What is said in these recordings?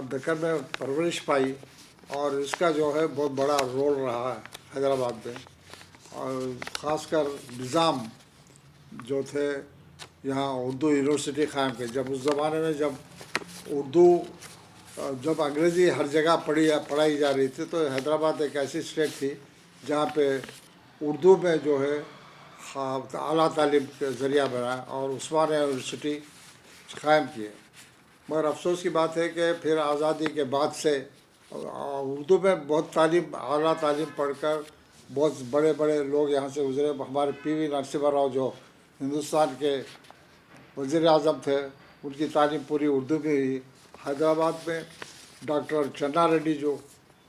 اور دکن میں پرورش پائی اور اس کا جو ہے بہت بڑا رول رہا ہے حیدرآباد میں، اور خاص کر نظام جو تھے یہاں اردو یونیورسٹی قائم کی. جب اس زمانے میں جب انگریزی ہر جگہ پڑھائی جا رہی تھی تو حیدرآباد ایک ایسی اسٹیٹ تھی جہاں پہ اردو میں جو ہے اعلیٰ تعلیم کے ذریعہ بنا اور عثمانیہ یونیورسٹی قائم کیے. مگر افسوس کی بات ہے کہ پھر آزادی کے بعد سے اردو میں بہت اعلیٰ تعلیم پڑھ کر بہت بڑے بڑے لوگ یہاں سے گزرے. ہمارے پی وی نرسمہا راؤ جو ہندوستان کے وزیر اعظم تھے، ان کی تعلیم پوری اردو میں ہوئی. حیدرآباد میں ڈاکٹر چنا ریڈی جو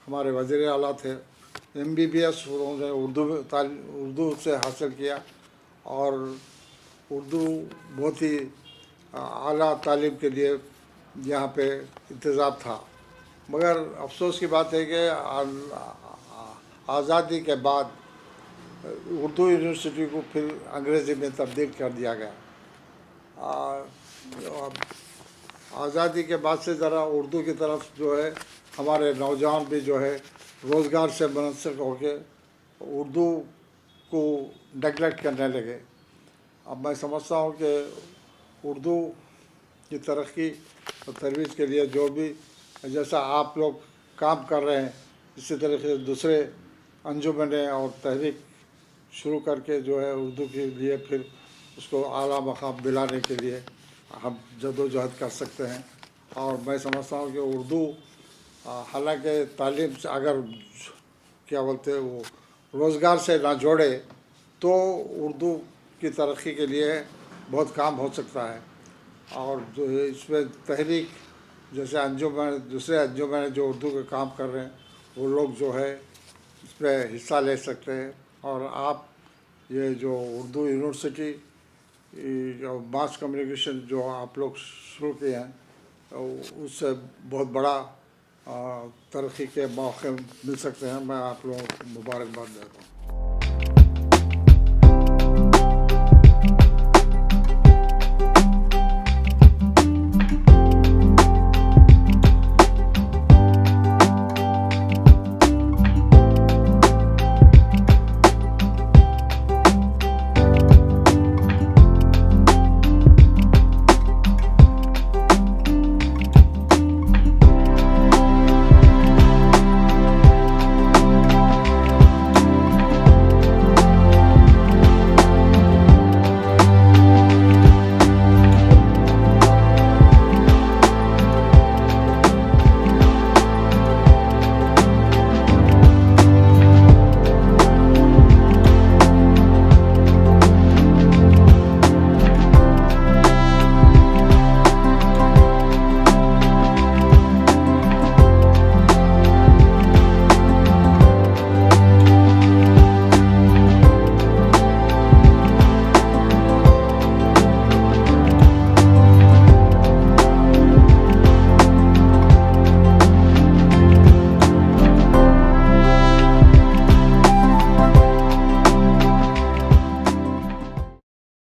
ہمارے وزیر اعلیٰ تھے، MBBS انہوں نے اردو سے حاصل کیا اور اردو بہت ہی اعلیٰ تعلیم کے لیے یہاں پہ انتظام تھا. مگر افسوس کی بات ہے کہ آزادی کے بعد اردو یونیورسٹی کو پھر انگریزی میں تبدیل کر دیا گیا. آزادی کے بعد سے ذرا اردو کی طرف جو ہے ہمارے نوجوان بھی جو ہے روزگار سے منسلک ہو کے اردو کو نیگلیکٹ کرنے لگے. اب میں سمجھتا ہوں کہ اردو کی ترقی اور ترویج کے لیے جو بھی جیسا آپ لوگ کام کر رہے ہیں، اسی طریقے سے دوسرے انجمنیں اور تحریک شروع کر کے جو ہے اردو کے لیے پھر اس کو اعلیٰ مقام دلانے کے لیے ہم جد و جہد کر سکتے ہیں. اور میں سمجھتا ہوں کہ اردو حالانکہ تعلیم سے اگر کیا بولتے وہ روزگار سے نہ جوڑے تو اردو کی ترقی کے لیے بہت کام ہو سکتا ہے. اور جو ہے اس میں تحریک جیسے دوسرے انجمن جو اردو کے کام کر رہے ہیں وہ لوگ جو ہے اس میں حصہ لے سکتے ہیں. اور آپ یہ جو اردو یونیورسٹی ماس کمیونیکیشن جو آپ لوگ شروع کیے ہیں اس سے بہت بڑا ترقی کے موقع مل سکتے ہیں. میں آپ لوگوں کو مبارکباد دیتا ہوں.